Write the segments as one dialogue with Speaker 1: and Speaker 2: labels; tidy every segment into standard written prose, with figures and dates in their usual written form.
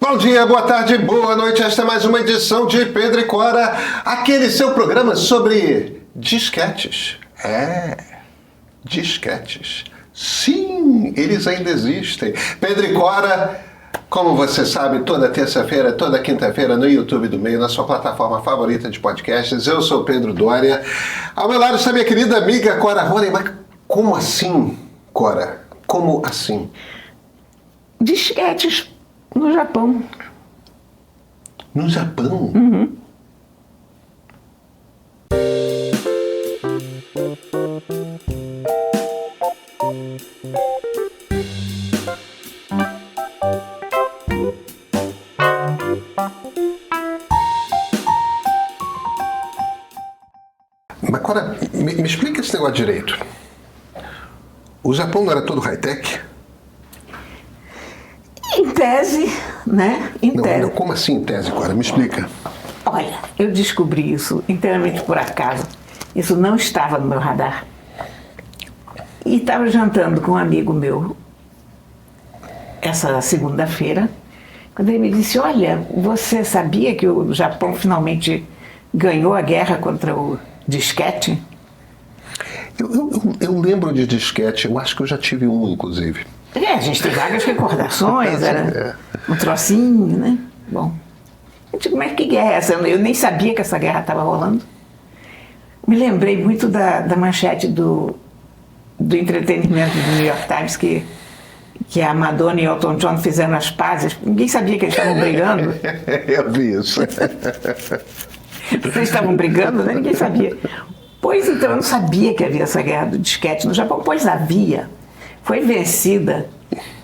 Speaker 1: Bom dia, boa tarde, boa noite. Esta é mais uma edição de Pedro e Cora, aquele seu programa sobre disquetes. Disquetes. Sim, eles ainda existem. Pedro e Cora, como você sabe, toda terça-feira, toda quinta-feira no YouTube do Meio, na sua plataforma favorita de podcasts. Eu sou Pedro Doria. Ao meu lado está minha querida amiga Cora Rony. Mas como assim, Cora? Como assim?
Speaker 2: Disquetes no Japão.
Speaker 1: No Japão?
Speaker 2: Uhum.
Speaker 1: Mas, Cora, me explica esse negócio direito. O Japão não era todo high-tech?
Speaker 2: Em tese, né?
Speaker 1: Não, como assim em tese, Cora? Me explica.
Speaker 2: Olha, eu descobri isso inteiramente por acaso. Isso não estava no meu radar. E estava jantando com um amigo meu essa segunda-feira, quando ele me disse, olha, você sabia que o Japão finalmente ganhou a guerra contra o disquete?
Speaker 1: Eu lembro de disquete, eu acho que eu já tive um, inclusive.
Speaker 2: A gente tem várias recordações, era um trocinho, né? Bom, eu digo, mas que guerra é essa? Eu nem sabia que essa guerra estava rolando. Me lembrei muito da manchete do entretenimento do New York Times, que a Madonna e Elton John fizeram as pazes. Ninguém sabia que eles estavam brigando.
Speaker 1: Eu vi isso.
Speaker 2: Vocês estavam brigando, né? Ninguém sabia. Pois então, eu não sabia que havia essa guerra do disquete no Japão. Pois havia. Foi vencida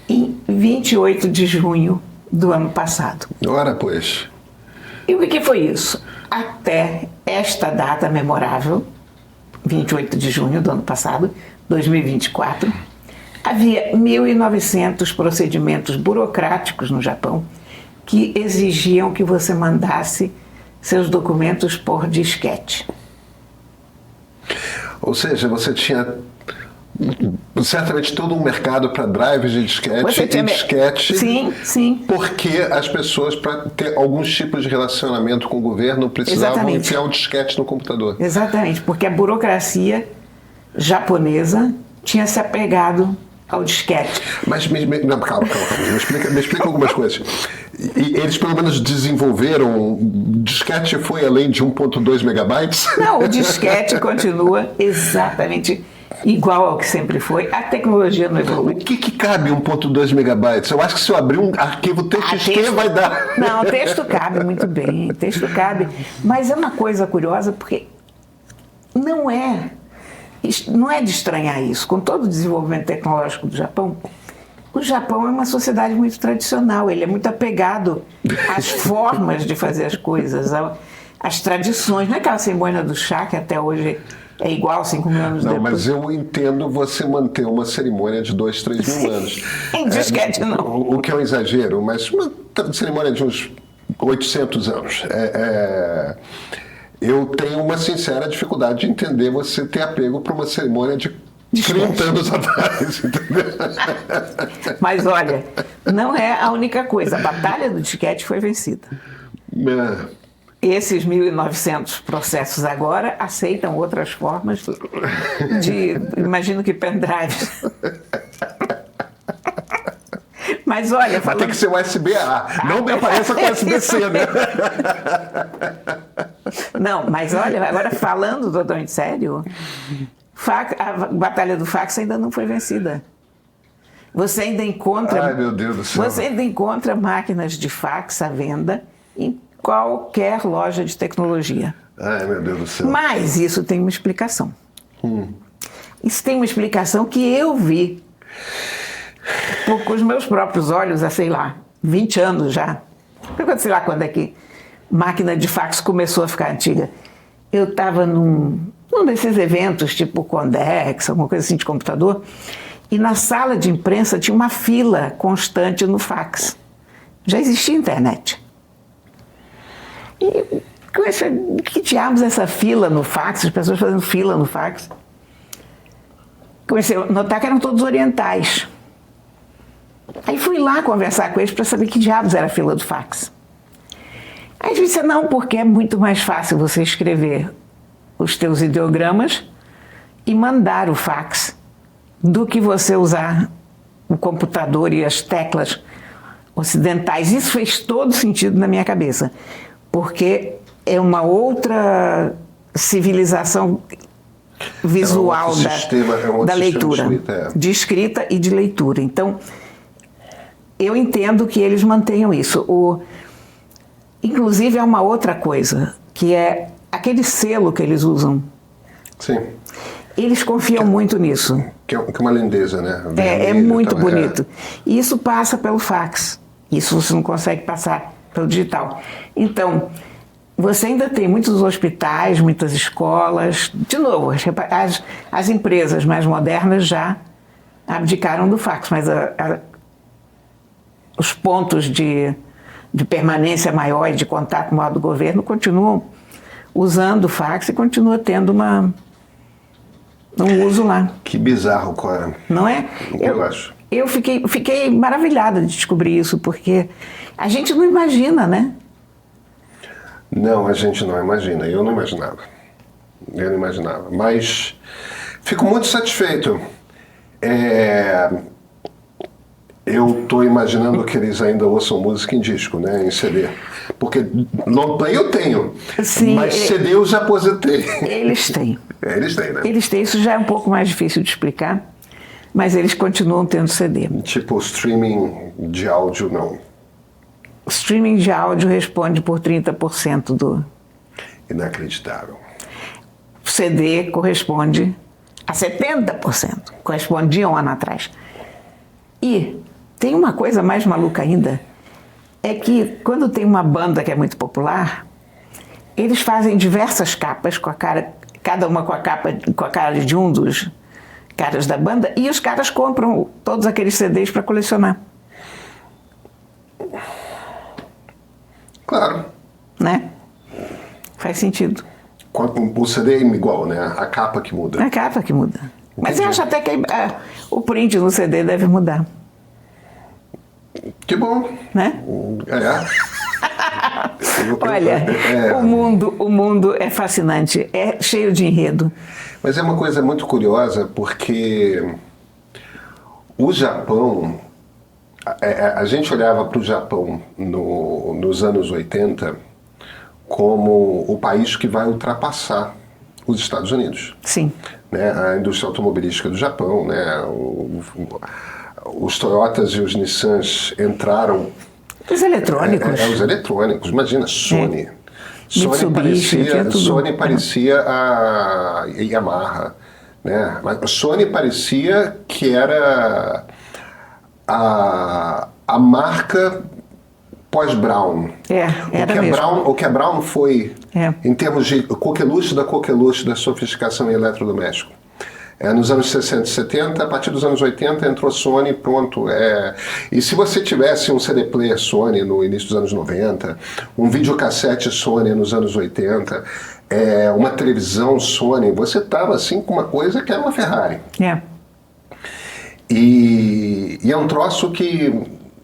Speaker 2: em 28 de junho do ano passado.
Speaker 1: Ora, pois.
Speaker 2: E o que foi isso? Até esta data memorável, 28 de junho do ano passado, 2024, havia 1.900 procedimentos burocráticos no Japão que exigiam que você mandasse seus documentos por disquete.
Speaker 1: Ou seja, você tinha certamente todo um mercado para drives de disquete e disquete.
Speaker 2: Sim.
Speaker 1: Porque as pessoas, para ter alguns tipos de relacionamento com o governo, precisavam enfiar um disquete no computador.
Speaker 2: Exatamente, porque a burocracia japonesa tinha se apegado ao disquete.
Speaker 1: Mas, calma. Me explica algumas coisas. E eles pelo menos desenvolveram, disquete foi além de 1.2 megabytes?
Speaker 2: Não, o disquete continua exatamente igual ao que sempre foi. A tecnologia não evolui.
Speaker 1: O que cabe 1.2 megabytes? Eu acho que se eu abrir um arquivo TXT vai dar.
Speaker 2: Não, o texto cabe muito bem, o texto cabe. Mas é uma coisa curiosa porque não é de estranhar isso. Com todo o desenvolvimento tecnológico do Japão, o Japão é uma sociedade muito tradicional, ele é muito apegado às formas de fazer as coisas, às tradições. Não é aquela cerimônia do chá que até hoje é igual 5 mil anos depois.
Speaker 1: Não, mas eu entendo você manter uma cerimônia de 2, 3 mil anos.
Speaker 2: Em disquete não.
Speaker 1: O que é um exagero, mas uma cerimônia de uns 800 anos. Eu tenho uma sincera dificuldade de entender você ter apego para uma cerimônia de 30 anos atrás, entendeu?
Speaker 2: Mas olha, não é a única coisa. A batalha do disquete foi vencida. Esses 1.900 processos agora aceitam outras formas de, imagino que pendrives. Mas olha...
Speaker 1: Vai ter que ser USB-A, não me apareça com USB-C, né?
Speaker 2: Não, mas olha, agora falando totalmente sério, a batalha do fax ainda não foi vencida. Você ainda encontra...
Speaker 1: Ai, meu Deus do céu.
Speaker 2: Você ainda encontra máquinas de fax à venda em qualquer loja de tecnologia.
Speaker 1: Ai, meu Deus do céu.
Speaker 2: Mas isso tem uma explicação. Isso tem uma explicação que eu vi com os meus próprios olhos há, sei lá, 20 anos já. Sei lá quando é que máquina de fax começou a ficar antiga. Eu estava num desses eventos, tipo Condex, alguma coisa assim de computador, e na sala de imprensa tinha uma fila constante no fax. Já existia internet. E que diabos essa fila no fax, as pessoas fazendo fila no fax? Comecei a notar que eram todos orientais. Aí fui lá conversar com eles para saber que diabos era a fila do fax. Aí eles disseram, não, porque é muito mais fácil você escrever os teus ideogramas e mandar o fax do que você usar o computador e as teclas ocidentais. Isso fez todo sentido na minha cabeça, porque é uma outra civilização visual da leitura, de escrita e de leitura. Então, eu entendo que eles mantenham isso. Inclusive, há uma outra coisa, que é aquele selo que eles usam.
Speaker 1: Sim.
Speaker 2: Eles confiam muito nisso.
Speaker 1: Que é uma lindeza, né?
Speaker 2: É muito bonito. E isso passa pelo fax. Isso você não consegue passar pelo digital. Então, você ainda tem muitos hospitais, muitas escolas. De novo, as empresas mais modernas já abdicaram do fax, mas os pontos de permanência maior e de contato maior do governo continuam usando o fax e continua tendo um uso lá.
Speaker 1: Que bizarro, Cora.
Speaker 2: Não é?
Speaker 1: Eu acho.
Speaker 2: Eu fiquei maravilhada de descobrir isso, porque a gente não imagina, né?
Speaker 1: Não, a gente não imagina. Eu não imaginava. Mas fico muito satisfeito. Eu estou imaginando que eles ainda ouçam música em disco, né, em CD. Porque long play eu tenho,
Speaker 2: sim,
Speaker 1: mas CD eu já aposentei.
Speaker 2: Eles têm.
Speaker 1: Eles têm, né?
Speaker 2: Eles têm, isso já é um pouco mais difícil de explicar, mas eles continuam tendo CD.
Speaker 1: Tipo, streaming de áudio, não.
Speaker 2: O streaming de áudio responde por 30% do...
Speaker 1: Inacreditável.
Speaker 2: O CD corresponde a 70%. Correspondia um ano atrás. E tem uma coisa mais maluca ainda, é que quando tem uma banda que é muito popular, eles fazem diversas capas, cada uma com a cara de um dos caras da banda, e os caras compram todos aqueles CDs para colecionar.
Speaker 1: Claro.
Speaker 2: Né? Faz sentido.
Speaker 1: O CD é igual, né? A capa que muda.
Speaker 2: A capa que muda. Mas eu acho até que o print no CD deve mudar.
Speaker 1: Que bom.
Speaker 2: Né?
Speaker 1: Olha,
Speaker 2: o mundo é fascinante, é cheio de enredo.
Speaker 1: Mas é uma coisa muito curiosa, porque o Japão, a gente olhava para o Japão nos anos 80 como o país que vai ultrapassar os Estados Unidos.
Speaker 2: Sim.
Speaker 1: Né? A indústria automobilística do Japão, né? Os Toyotas e os Nissans entraram...
Speaker 2: Os eletrônicos.
Speaker 1: Os eletrônicos, imagina, Sony.
Speaker 2: Mitsubishi,
Speaker 1: Sony parecia a Yamaha. Né? Mas a Sony parecia que era a marca pós-Brown.
Speaker 2: Era mesmo.
Speaker 1: O que a Brown foi, em termos de coqueluche da sofisticação em eletrodoméstico. Nos anos 60 e 70, a partir dos anos 80 entrou Sony, pronto. E se você tivesse um CD player Sony no início dos anos 90, um videocassete Sony nos anos 80, uma televisão Sony, você estava assim com uma coisa que era uma Ferrari. E é um troço que,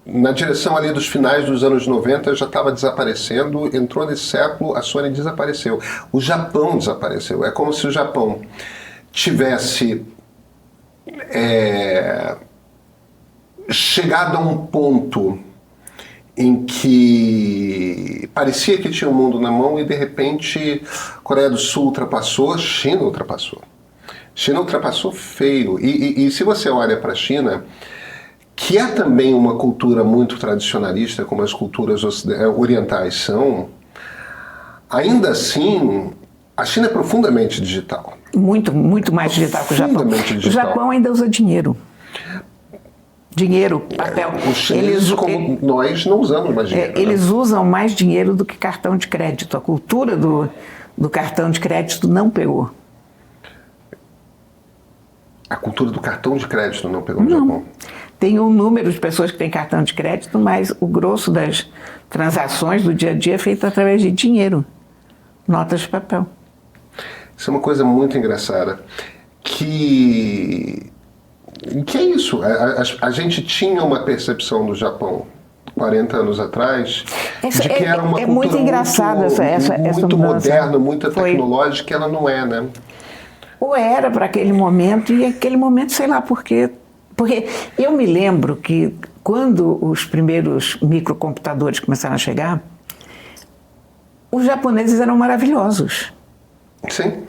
Speaker 1: na direção ali dos finais dos anos 90, já estava desaparecendo. Entrou nesse século, a Sony desapareceu. O Japão desapareceu. É como se o Japão tivesse chegado a um ponto em que parecia que tinha o mundo na mão e de repente Coreia do Sul ultrapassou, China ultrapassou. China ultrapassou feio. E se você olha para a China, que é também uma cultura muito tradicionalista, como as culturas orientais são, ainda assim, a China é profundamente digital. Muito, muito mais digital que o Japão.
Speaker 2: O Japão ainda usa dinheiro. Dinheiro, papel.
Speaker 1: Os chineses, como nós, não usamos mais dinheiro.
Speaker 2: Eles usam mais dinheiro do que cartão de crédito. A cultura do cartão de crédito não pegou.
Speaker 1: A cultura do cartão de crédito não pegou no Japão?
Speaker 2: Tem um número de pessoas que têm cartão de crédito, mas o grosso das transações do dia a dia é feito através de dinheiro. Notas de papel.
Speaker 1: Isso é uma coisa muito engraçada, que Que é isso? A gente tinha uma percepção do Japão 40 anos atrás de que era uma cultura
Speaker 2: muito engraçada
Speaker 1: muito moderna, muito tecnológica, ela não é, né?
Speaker 2: Ou era para aquele momento, e aquele momento, sei lá por quê. Porque eu me lembro que quando os primeiros microcomputadores começaram a chegar, os japoneses eram maravilhosos.
Speaker 1: Sim.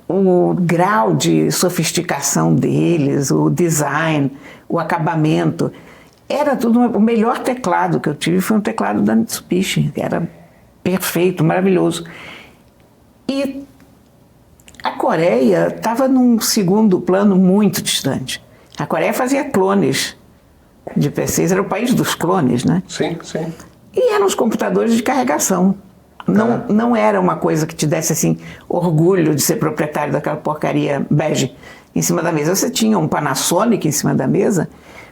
Speaker 2: O grau de sofisticação deles, o design, o acabamento, era tudo. O melhor teclado que eu tive foi um teclado da Mitsubishi, que era perfeito, maravilhoso. E a Coreia estava num segundo plano muito distante. A Coreia fazia clones de PCs, era o país dos clones, né?
Speaker 1: Sim, sim.
Speaker 2: E eram os computadores de carregação. Não era uma coisa que te desse assim, orgulho de ser proprietário daquela porcaria bege em cima da mesa. Você tinha um Panasonic em cima da mesa,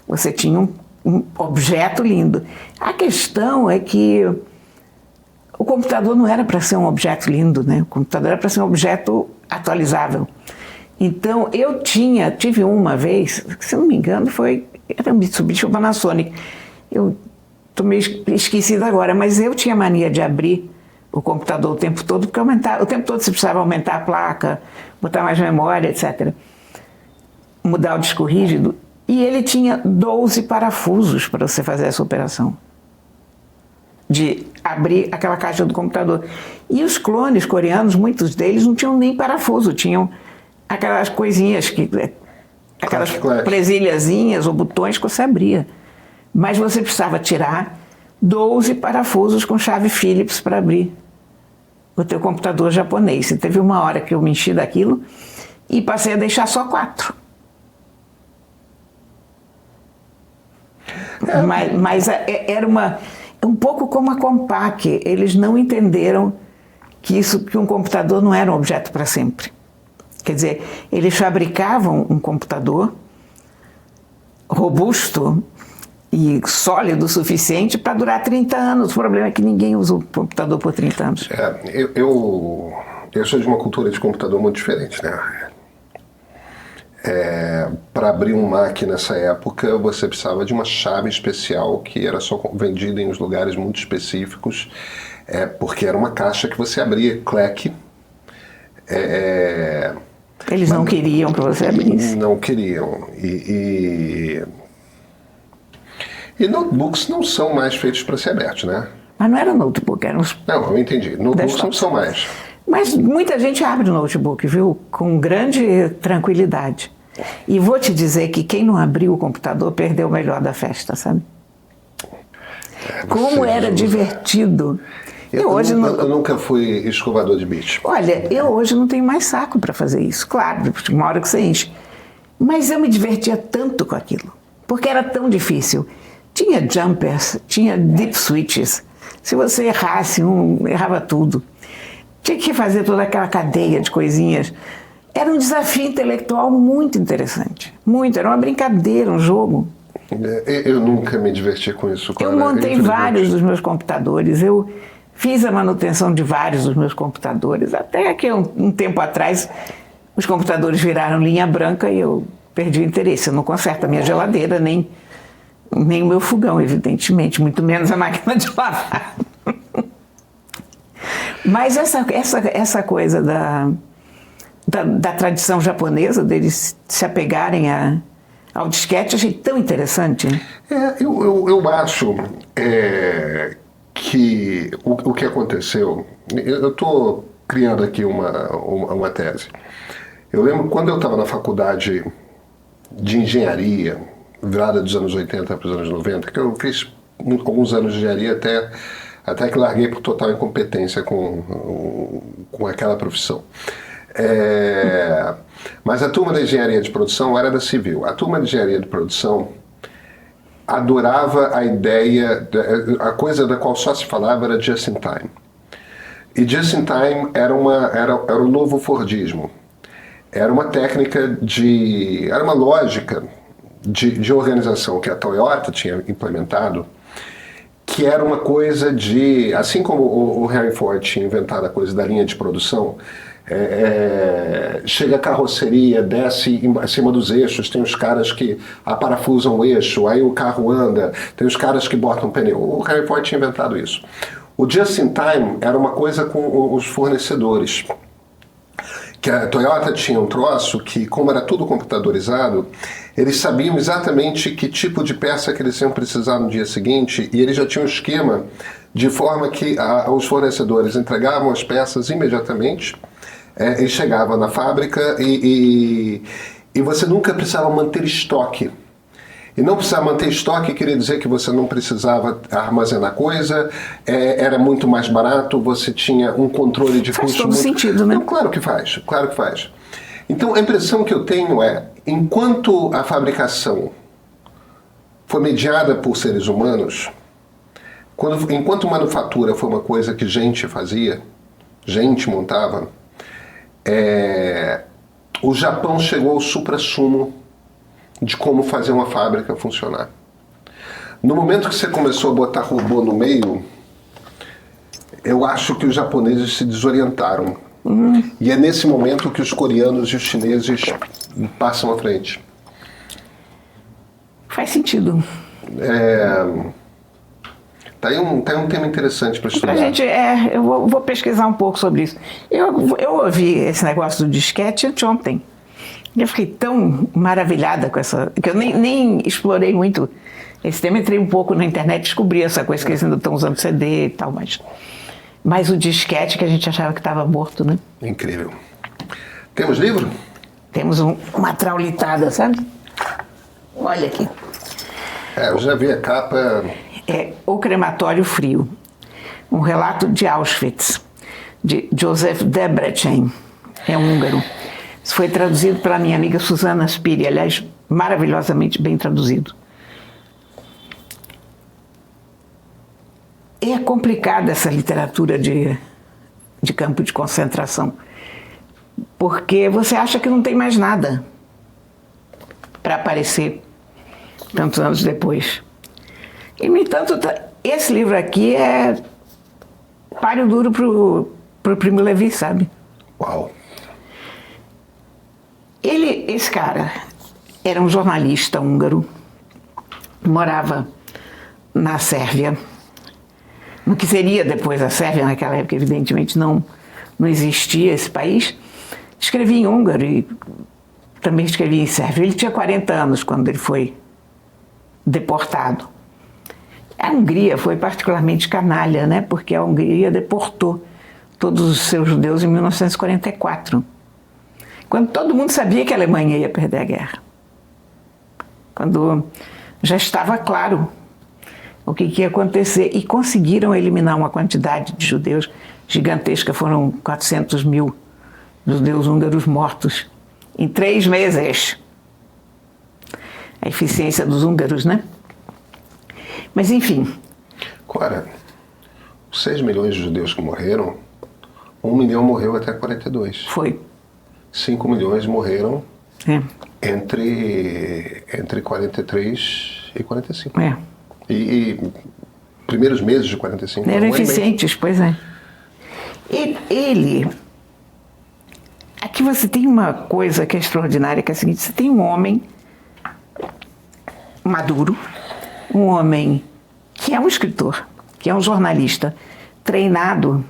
Speaker 2: você tinha um objeto lindo. A questão é que o computador não era para ser um objeto lindo, né? O computador era para ser um objeto atualizável. Então, eu tive uma vez, se não me engano, era um Mitsubishi ou Panasonic. Eu estou meio esquecida agora, mas eu tinha mania de abrir o computador o tempo todo, porque o tempo todo você precisava aumentar a placa, botar mais memória, etc. Mudar o disco rígido. E ele tinha 12 parafusos para você fazer essa operação. De abrir aquela caixa do computador. E os clones coreanos, muitos deles, não tinham nem parafuso, tinham aquelas coisinhas, aquelas presilhazinhas ou botões que você abria. Mas você precisava tirar 12 parafusos com chave Phillips para abrir o teu computador japonês. E teve uma hora que eu me enchi daquilo e passei a deixar só 4. Mas era um pouco como a Compaq. Eles não entenderam que um computador não era um objeto para sempre. Quer dizer, eles fabricavam um computador robusto e sólido o suficiente para durar 30 anos. O problema é que ninguém usa o computador por 30 anos.
Speaker 1: Eu sou de uma cultura de computador muito diferente, né? Para abrir um Mac nessa época, você precisava de uma chave especial que era só vendida em uns lugares muito específicos, porque era uma caixa que você abria, clack.
Speaker 2: Eles não queriam que você abrisse.
Speaker 1: Não queriam. E notebooks não são mais feitos para ser abertos, né?
Speaker 2: Mas não era notebook, eram os...
Speaker 1: Não, eu entendi. Notebooks não são mais.
Speaker 2: Mas muita gente abre o notebook, viu? Com grande tranquilidade. E vou te dizer que quem não abriu o computador perdeu o melhor da festa, sabe? Como era divertido.
Speaker 1: Eu nunca fui escovador de bicho.
Speaker 2: Olha, eu hoje não tenho mais saco para fazer isso. Claro, uma hora que você enche. Mas eu me divertia tanto com aquilo. Porque era tão difícil. Tinha jumpers, tinha deep switches. Se você errasse errava tudo. Tinha que fazer toda aquela cadeia de coisinhas. Era um desafio intelectual muito interessante. Muito, era uma brincadeira, um jogo.
Speaker 1: Eu nunca me diverti com isso, Clara.
Speaker 2: Eu montei vários dos meus computadores, eu fiz a manutenção de vários dos meus computadores, até que um tempo atrás os computadores viraram linha branca e eu perdi o interesse. Eu não conserto a minha geladeira, nem o meu fogão, evidentemente, muito menos a máquina de lavar. Mas essa coisa da tradição japonesa, deles se apegarem ao disquete, achei tão interessante.
Speaker 1: Eu acho que o que aconteceu... Eu estou criando aqui uma tese. Eu lembro quando eu estava na faculdade de engenharia, virada dos anos 80 para os anos 90, que eu fiz alguns anos de engenharia até que larguei por total incompetência com aquela profissão. Mas a turma da engenharia de produção era da civil. A turma de engenharia de produção adorava a ideia, a coisa da qual só se falava era just in time. E just in time era o novo Fordismo. Era uma técnica era uma lógica de organização que a Toyota tinha implementado, que era uma coisa de... Assim como o Henry Ford tinha inventado a coisa da linha de produção, chega a carroceria, desce acima dos eixos, tem os caras que aparafusam o eixo, aí o carro anda, tem os caras que botam pneu. O Henry Ford tinha inventado isso. O Just in Time era uma coisa com os fornecedores. Que a Toyota tinha um troço que, como era tudo computadorizado, eles sabiam exatamente que tipo de peça que eles iam precisar no dia seguinte, e eles já tinham um esquema de forma que os fornecedores entregavam as peças imediatamente, e chegava na fábrica e você nunca precisava manter estoque. E não precisar manter estoque queria dizer que você não precisava armazenar coisa, era muito mais barato, você tinha um controle de custo.
Speaker 2: Faz todo sentido, né?
Speaker 1: Não, claro que faz, claro que faz. Então a impressão que eu tenho enquanto a fabricação foi mediada por seres humanos, enquanto manufatura foi uma coisa que gente fazia, gente montava, o Japão chegou ao suprassumo de como fazer uma fábrica funcionar. No momento que você começou a botar robô no meio, eu acho que os japoneses se desorientaram. E é nesse momento que os coreanos e os chineses passam à frente.
Speaker 2: Faz sentido.
Speaker 1: Tá aí um tema interessante para estudar.
Speaker 2: Eu vou pesquisar um pouco sobre isso. Eu ouvi esse negócio do disquete anteontem. Eu fiquei tão maravilhada com essa... que eu nem explorei muito esse tema. Entrei um pouco na internet, descobri essa coisa que eles ainda estão usando CD e tal, mas o disquete que a gente achava que estava morto, né?
Speaker 1: Incrível. Temos livro?
Speaker 2: Temos uma traulitada, sabe? Olha aqui.
Speaker 1: Eu já vi a capa.
Speaker 2: O Crematório Frio. Um relato de Auschwitz, de Joseph Debrecen. É um húngaro. Isso foi traduzido pela minha amiga Susana Spiri, aliás, maravilhosamente bem traduzido. É complicada essa literatura de campo de concentração, porque você acha que não tem mais nada para aparecer tantos anos depois. E, no entanto, esse livro aqui é páreo duro pro Primo Levi, sabe?
Speaker 1: Uau!
Speaker 2: Esse cara era um jornalista húngaro, morava na Sérvia, no que seria depois a Sérvia, naquela época evidentemente não existia esse país. Escrevia em húngaro e também escrevia em sérvio. Ele tinha 40 anos quando ele foi deportado. A Hungria foi particularmente canalha, né? Porque a Hungria deportou todos os seus judeus em 1944. Quando todo mundo sabia que a Alemanha ia perder a guerra. Quando já estava claro o que ia acontecer. E conseguiram eliminar uma quantidade de judeus gigantesca. Foram 400 mil judeus húngaros mortos em 3 meses. A eficiência dos húngaros, né? Mas, enfim.
Speaker 1: Cora, 6 milhões de judeus que morreram, 1 milhão morreu até 42.
Speaker 2: Foi.
Speaker 1: 5 milhões morreram entre 43 e 45. E primeiros meses de 45.
Speaker 2: Eram eficientes, pois é. Ele... Aqui você tem uma coisa que é extraordinária, que é a seguinte: você tem um homem maduro, um homem que é um escritor, que é um jornalista, treinado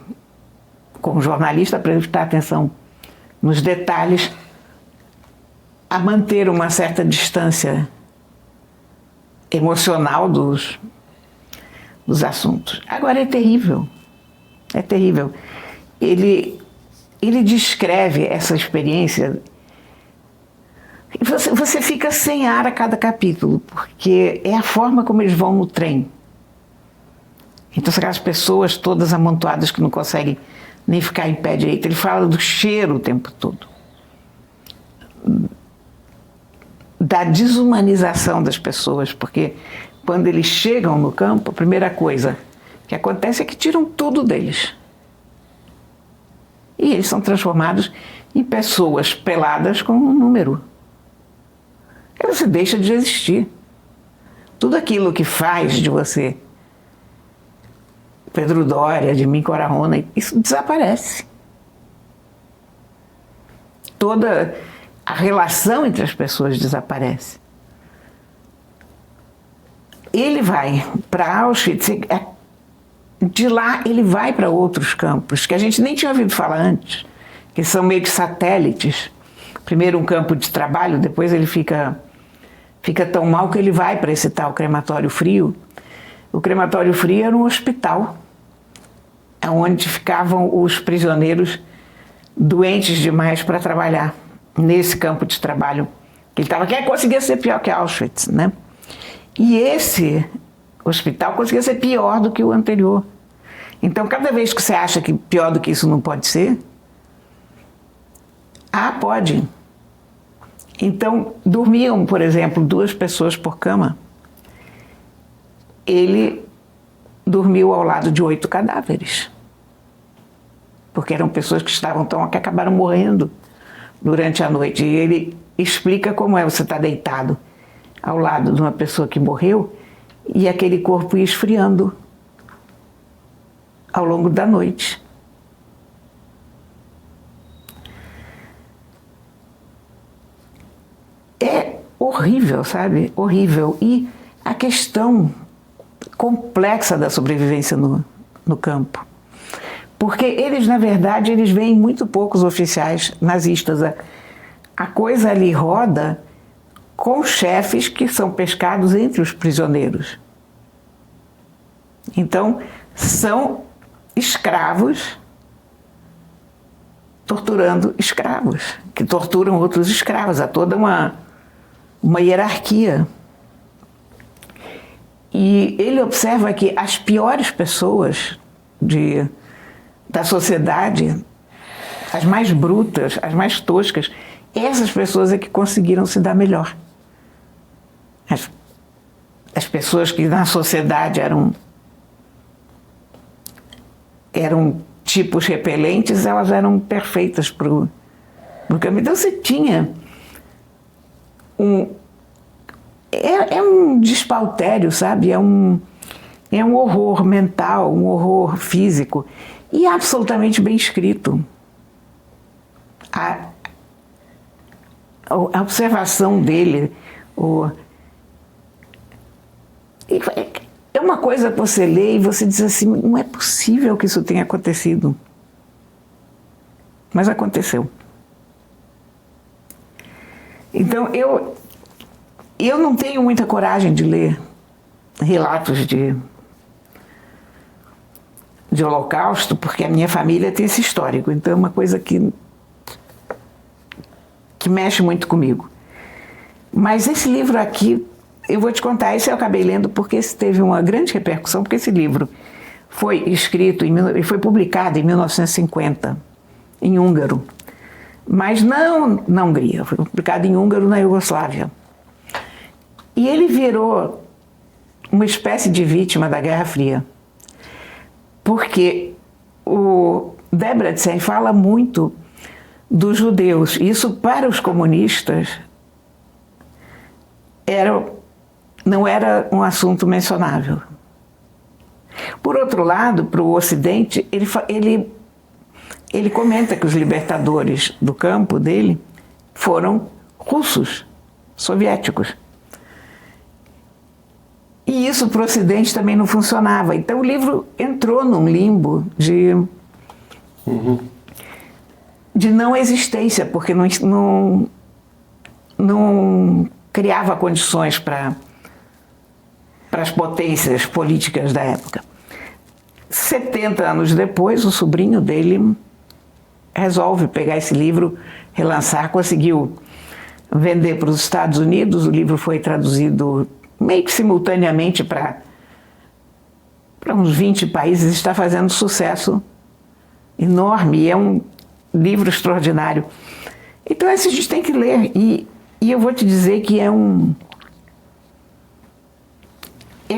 Speaker 2: como jornalista para prestar atenção nos detalhes, a manter uma certa distância emocional dos assuntos. Agora é terrível. Ele descreve essa experiência e você fica sem ar a cada capítulo, porque é a forma como eles vão no trem. Então, aquelas pessoas todas amontoadas que não conseguem nem ficar em pé direito. Ele fala do cheiro o tempo todo. Da desumanização das pessoas, porque quando eles chegam no campo, a primeira coisa que acontece é que tiram tudo deles. E eles são transformados em pessoas peladas com um número. Aí você deixa de existir. Tudo aquilo que faz de você Pedro Doria, de Min Corahona, isso desaparece. Toda a relação entre as pessoas desaparece. Ele vai para Auschwitz, de lá ele vai para outros campos, que a gente nem tinha ouvido falar antes, que são meio que satélites. Primeiro um campo de trabalho, depois ele fica tão mal que ele vai para esse tal crematório frio. O crematório frio era um hospital, onde ficavam os prisioneiros doentes demais para trabalhar, nesse campo de trabalho. Ele estava que conseguia ser pior que Auschwitz, né? E esse hospital conseguia ser pior do que o anterior. Então, cada vez que você acha que pior do que isso não pode ser, pode. Então, dormiam, por exemplo, 2 pessoas por cama. Ele dormiu ao lado de 8 cadáveres. Porque eram pessoas que acabaram morrendo durante a noite. E ele explica como é você estar deitado ao lado de uma pessoa que morreu e aquele corpo ia esfriando ao longo da noite. É horrível, sabe? Horrível. E a questão complexa da sobrevivência no campo. Porque eles, na verdade, eles veem muito poucos oficiais nazistas. A coisa ali roda com chefes que são pescados entre os prisioneiros. Então, são escravos torturando escravos, que torturam outros escravos. Há toda uma hierarquia. E ele observa que as piores pessoas da sociedade, as mais brutas, as mais toscas, essas pessoas é que conseguiram se dar melhor. As pessoas que na sociedade eram tipos repelentes, elas eram perfeitas para o caminho. Então você tinha é um despautério, sabe? É um horror mental, um horror físico e absolutamente bem escrito. A observação dele, é uma coisa que você lê e você diz assim, não é possível que isso tenha acontecido. Mas aconteceu. Então, eu não tenho muita coragem de ler relatos de Holocausto, porque a minha família tem esse histórico. Então, é uma coisa que mexe muito comigo. Mas esse livro aqui, eu vou te contar, esse eu acabei lendo porque esse teve uma grande repercussão, porque esse livro foi escrito e foi publicado em 1950, em húngaro. Mas não na Hungria, foi publicado em húngaro na Iugoslávia. E ele virou uma espécie de vítima da Guerra Fria. Porque o Debrecen fala muito dos judeus. Isso, para os comunistas, não era um assunto mencionável. Por outro lado, para o Ocidente, ele comenta que os libertadores do campo dele foram russos, soviéticos. E isso para o Ocidente também não funcionava. Então o livro entrou num limbo de não existência, porque não criava condições para as potências políticas da época. 70 anos depois, o sobrinho dele resolve pegar esse livro, relançar, conseguiu vender para os Estados Unidos. O livro foi traduzido meio que simultaneamente para uns 20 países, está fazendo sucesso enorme, é um livro extraordinário. Então esse a gente tem que ler, e eu vou te dizer que é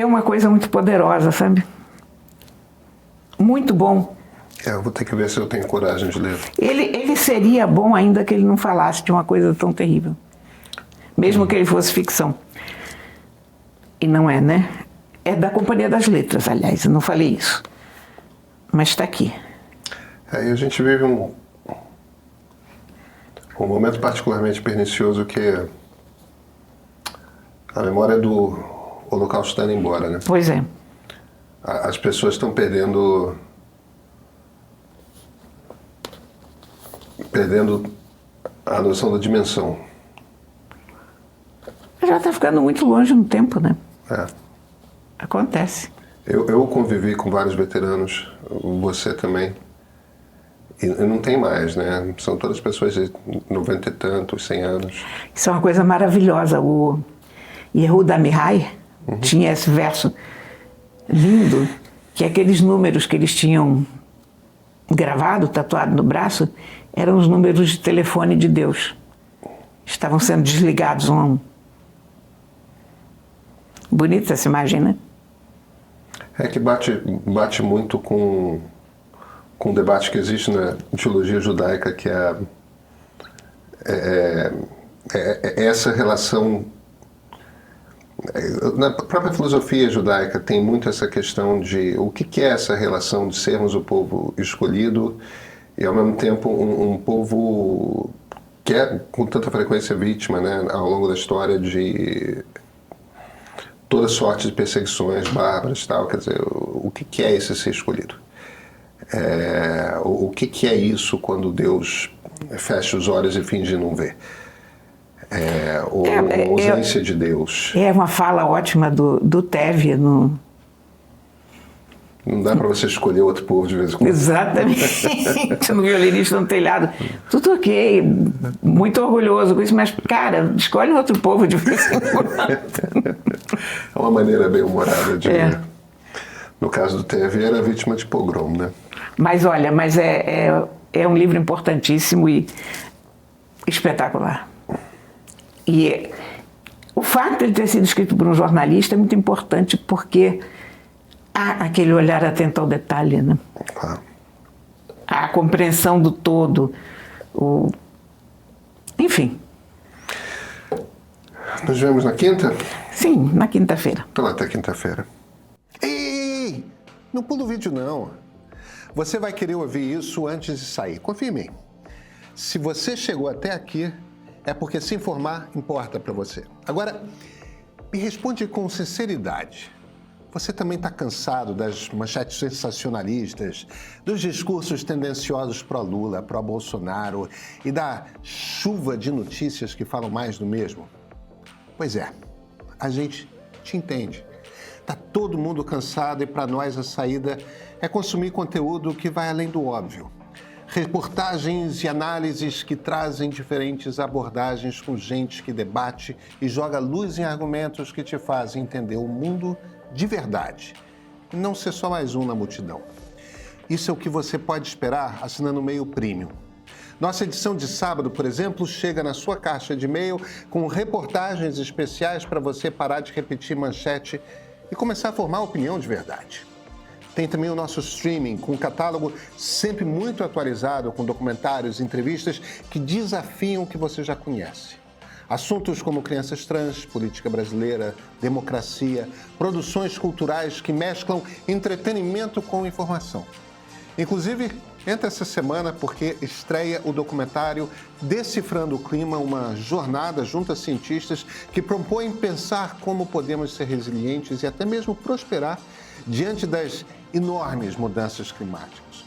Speaker 2: uma coisa muito poderosa, sabe? Muito bom.
Speaker 1: Eu vou ter que ver se eu tenho coragem de ler.
Speaker 2: Ele seria bom ainda que ele não falasse de uma coisa tão terrível, mesmo que ele fosse ficção. E não é, né? É da Companhia das Letras, aliás, eu não falei isso. mas está aqui.
Speaker 1: E a gente vive um momento particularmente pernicioso que é a memória do Holocausto está indo embora, né?
Speaker 2: Pois é.
Speaker 1: As pessoas estão perdendo a noção da dimensão.
Speaker 2: Já está ficando muito longe no tempo, né?
Speaker 1: É.
Speaker 2: Acontece.
Speaker 1: Eu convivi com vários veteranos, você também, e não tem mais, né? São todas pessoas de 90 e tantos, 100 anos.
Speaker 2: Isso é uma coisa maravilhosa. O Yehuda Amichai tinha esse verso lindo, que aqueles números que eles tinham gravado, tatuado no braço, eram os números de telefone de Deus. Estavam sendo desligados um a um. Bonita essa imagem, né?
Speaker 1: É que bate muito com o debate que existe na teologia judaica, que é essa relação. Na própria filosofia judaica tem muito essa questão de o que é essa relação de sermos o povo escolhido e, ao mesmo tempo, um povo que é com tanta frequência vítima, né, ao longo da história de toda sorte de perseguições bárbaras e tal. Quer dizer, o que é esse ser escolhido? O que é isso quando Deus fecha os olhos e finge não ver? A ausência de Deus.
Speaker 2: É uma fala ótima do Tevye. Não
Speaker 1: dá para você escolher outro povo de vez em quando.
Speaker 2: Exatamente. No violinista no telhado. Tudo ok, muito orgulhoso com isso, mas, cara, escolhe outro povo de vez em quando.
Speaker 1: É uma maneira bem humorada de ver. No caso do Tevye, era vítima de pogrom, né?
Speaker 2: Mas olha, é um livro importantíssimo e espetacular. E o fato de ele ter sido escrito por um jornalista é muito importante porque há aquele olhar atento ao detalhe, né? A compreensão do todo, enfim.
Speaker 1: Nos vemos na quinta?
Speaker 2: Sim, na quinta-feira.
Speaker 1: Então até quinta-feira. Ei! Não pula o vídeo, não. Você vai querer ouvir isso antes de sair. Confia em mim. Se você chegou até aqui, é porque se informar importa para você. Agora, me responde com sinceridade. Você também está cansado das manchetes sensacionalistas, dos discursos tendenciosos pró-Lula, pró-Bolsonaro e da chuva de notícias que falam mais do mesmo? Pois é, a gente te entende. Está todo mundo cansado e para nós a saída é consumir conteúdo que vai além do óbvio. Reportagens e análises que trazem diferentes abordagens com gente que debate e joga luz em argumentos que te fazem entender o mundo de verdade. E não ser só mais um na multidão. Isso é o que você pode esperar assinando o Meio Premium. Nossa edição de sábado, por exemplo, chega na sua caixa de e-mail com reportagens especiais para você parar de repetir manchete e começar a formar opinião de verdade. Tem também o nosso streaming, com um catálogo sempre muito atualizado, com documentários e entrevistas que desafiam o que você já conhece. Assuntos como crianças trans, política brasileira, democracia, produções culturais que mesclam entretenimento com informação. Inclusive, entra essa semana porque estreia o documentário Decifrando o Clima, uma jornada junto a cientistas que propõem pensar como podemos ser resilientes e até mesmo prosperar diante das enormes mudanças climáticas.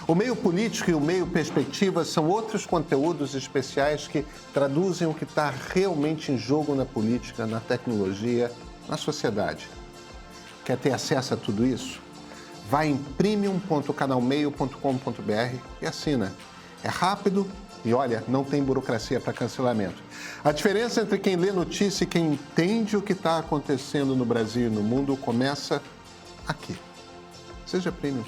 Speaker 1: O Meio Político e o Meio Perspectiva são outros conteúdos especiais que traduzem o que está realmente em jogo na política, na tecnologia, na sociedade. Quer ter acesso a tudo isso? Vai em premium.canalmeio.com.br e assina. É rápido e, olha, não tem burocracia para cancelamento. A diferença entre quem lê notícia e quem entende o que está acontecendo no Brasil e no mundo começa aqui. Seja Premium.